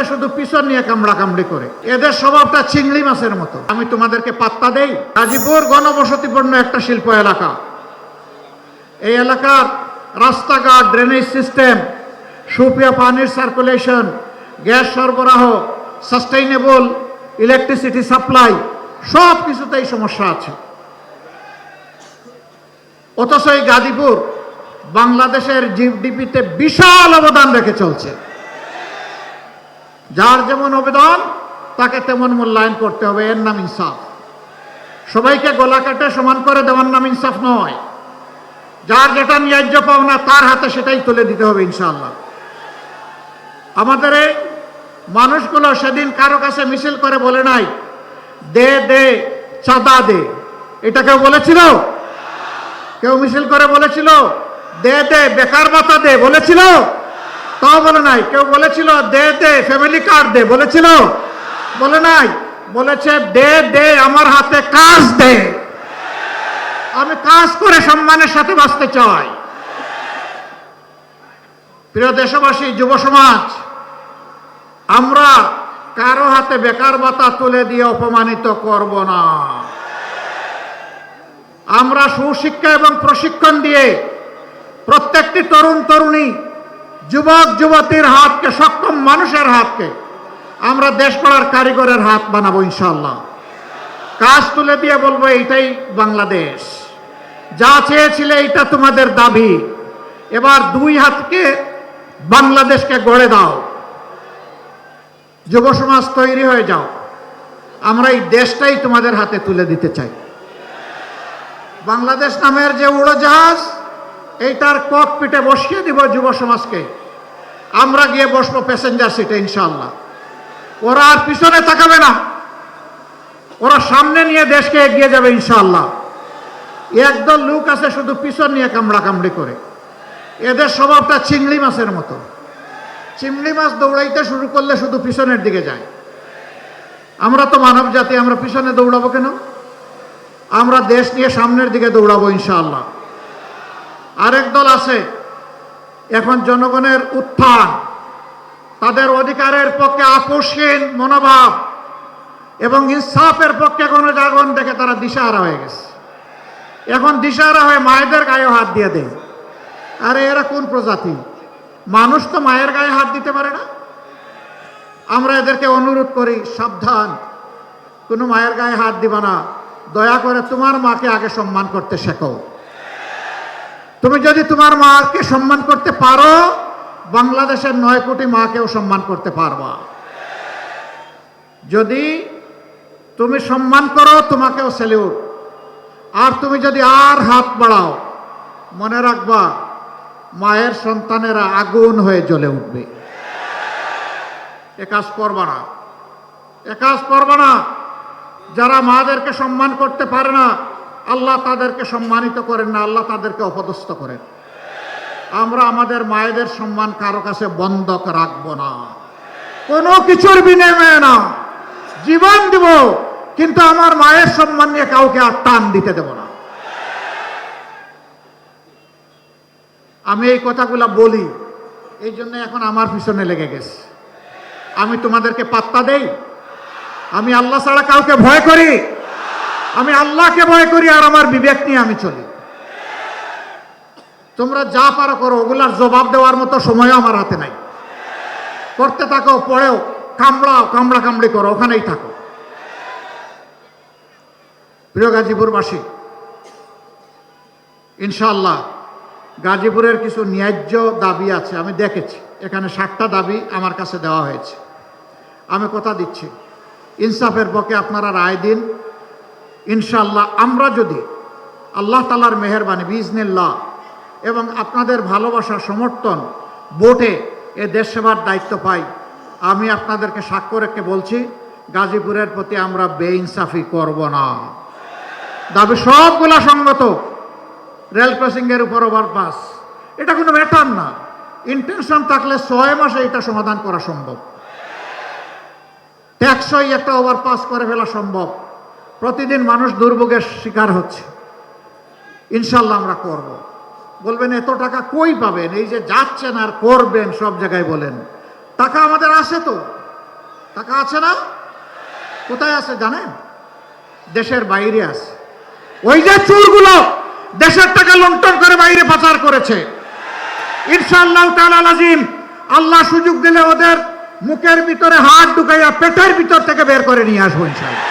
আছে শুধু পিছন নিয়ে কামড়াকামড়ি করে। এদের স্বভাবটা চিংড়ি মাছের মতো। আমি তোমাদেরকে পাত্তা দেই। গাজীপুর ঘনবসতিপূর্ণ একটা শিল্প এলাকা। এই এলাকার রাস্তাঘাট, ড্রেনেজ সিস্টেম, সুপেয় পানির সার্কুলেশন, গ্যাস সরবরাহ, সাস্টেইনেবল ইলেকট্রিসিটি সাপ্লাই, সব কিছুতেই সমস্যা আছে। অথচ এই গাজীপুর বাংলাদেশের জিডিপিতে বিশাল অবদান রেখে চলছে। যার যেমন অবদান তাকে তেমন মূল্যায়ন করতে হবে, এর নাম ইনসাফ। সবাইকে গলা কাটে সমান করে দেওয়ার নাম ইনসাফ নয়। যার যেটা ন্যায্য পাওনা তার হাতে সেটাই তুলে দিতে হবে ইনশাআল্লাহ। আমাদের এই মানুষগুলো সেদিন কারো কাছে মিছিল করে বলে নাই দে দে চাঁদা দে, এটা কেউ বলেছিল? কেউ মিছিল করে বলেছিল দে দে বেকার ভাতা দে বলেছিল? তাও বলে নাই। কেউ বলেছিল দে দে ফ্যামিলি কার্ড দে বলেছিল? বলে নাই। বলেছে দে দে আমার হাতে কাজ দে, আমি কাজ করে সম্মানের সাথে বাঁচতে চাই। প্রিয় দেশবাসী, যুব সমাজ, আমরা কারো হাতে বেকার ভাতা তুলে দিয়ে অপমানিত করব না। আমরা সুশিক্ষা এবং প্রশিক্ষণ দিয়ে প্রত্যেকটি তরুণ তরুণী, যুবক যুবতীর হাতকে, সক্ষম মানুষের হাতকে আমরা দেশ গড়ার কারিগরের হাত বানাবো ইনশাআল্লাহ। কাজ তুলে দিয়ে বলবো এইটাই বাংলাদেশ, যা চেয়েছিলে এইটা তোমাদের দাবি, এবার দুই হাতকে বাংলাদেশকে গড়ে দাও। যুব সমাজ তৈরি হয়ে যাও, আমরা এই দেশটাই তোমাদের হাতে তুলে দিতে চাই। বাংলাদেশ নামের যে উড়োজাহাজ, এইটার ককপিটে বসিয়ে দিব যুব সমাজকে, আমরা গিয়ে বসবো প্যাসেঞ্জার সিটে ইনশাআল্লাহ। ওরা আর পিছনে তাকাবে না, ওরা সামনে নিয়ে দেশকে এগিয়ে যাবে ইনশাআল্লাহ। একদল লোক আছে শুধু পিছন নিয়ে কামড়াকামড়ি করে। এদের স্বভাবটা চিংড়ি মাছের মতো। চিংড়ি মাছ দৌড়াইতে শুরু করলে শুধু পিছনের দিকে যায়। আমরা তো মানব জাতি, আমরা পিছনে দৌড়াবো কেন? আমরা দেশ নিয়ে সামনের দিকে দৌড়াবো ইনশাআল্লাহ। আরেক দল আছে এখন জনগণের উত্থান, তাদের অধিকারের পক্ষে আপোষহীন মনোভাব এবং ইনসাফের পক্ষে গণজাগরণ দেখে তারা দিশাহারা হয়ে গেছে। এখন দিশাহারা হয়ে মায়েদের গায়ে হাত দিয়ে দেয়। আরে এরা কোন প্রজাতি? মানুষ তো মায়ের গায়ে হাত দিতে পারে না। আমরা এদেরকে অনুরোধ করি, সাবধান, কোনো মায়ের গায়ে হাত দিবা না। দয়া করে তোমার মাকে আগে সম্মান করতে শেখো। তুমি যদি তোমার মাকে সম্মান করতে পারো, বাংলাদেশের 9 কোটি মাকেও সম্মান করতে পারবা। যদি তুমি সম্মান করো, তোমাকেও স্যালিউট। আর তুমি যদি আর হাত বাড়াও, মনে রাখবা মায়ের সন্তানেরা আগুন হয়ে জ্বলে উঠবে। এ কাজ করবা না, এ কাজ করবা না। যারা মাদেরকে সম্মান করতে পারে না, আল্লাহ তাদেরকে সম্মানিত করেন না, আল্লাহ তাদেরকে অপদস্থ করেন। আমরা আমাদের মায়েদের সম্মান কারো কাছে বন্ধক রাখবো না, কোনো কিছুর বিনিময়ে না। জীবন দিব, কিন্তু আমার মায়ের সম্মান নিয়ে কাউকে আর টান দিতে দেব না। আমি এই কথাগুলা বলি, এই জন্য এখন আমার পিছনে লেগে গেছে। আমি তোমাদেরকে পাত্তা দেই? আমি আল্লাহ ছাড়া কাউকে ভয় করি? আমি আল্লাহকে ভয় করি, আর আমার বিবেক নিয়ে আমি চলি। তোমরা যা পারো করো, ওগুলার জবাব দেওয়ার মতো সময়ও আমার হাতে নাই। করতে থাকো, পড়েও কামড়াও, কামড়াকামড়ি করো, ওখানেই থাকো। প্রিয় গাজীপুরবাসী, ইনশাআল্লাহ গাজীপুরের কিছু ন্যায্য দাবি আছে। আমি দেখেছি এখানে 60টা দাবি আমার কাছে দেওয়া হয়েছে। আমি কথা দিচ্ছি, ইনসাফের পক্ষে আপনারা রায় দিন ইনশাআল্লাহ। আমরা যদি আল্লাহ তাআলার মেহেরবানি বিইজনিল্লাহ এবং আপনাদের ভালোবাসা, সমর্থন, ভোটে এ দেশ সেবার দায়িত্ব পাই, আমি আপনাদেরকে সাক্ষ্য রেখে বলছি, গাজীপুরের প্রতি আমরা বেইনসাফি করব না। দাবি সবগুলা সঙ্গত। রেল ক্রসিংয়ের উপর ওভারপাস, এটা কোনো ম্যাটার না। ইন্টেনশন থাকলে 6 মাসে এটা সমাধান করা সম্ভব। ট্যাক্সই একটা ওভারপাস করে ফেলা সম্ভব। প্রতিদিন মানুষ দুর্ভোগের শিকার হচ্ছে। ইনশাল্লাহ আমরা করব। বলবেন এত টাকা কই পাবেন? এই যে যাচ্ছেন আর করবেন, সব জায়গায় বলেন টাকা আমাদের আছে তো। টাকা আছে না? কোথায় আছে জানেন? দেশের বাইরে আছে। ওই যে চোরগুলো দেশের টাকা লুণ্ঠন করে বাইরে পাচার করেছে, ইনশাআল্লাহ তাআলা আজিম আল্লাহ সুযোগ দিলে ওদের মুখের ভিতরে হাত ঢুকাইয়া পেটের ভিতর থেকে বের করে নিয়ে আসবো ইনশাআল্লাহ।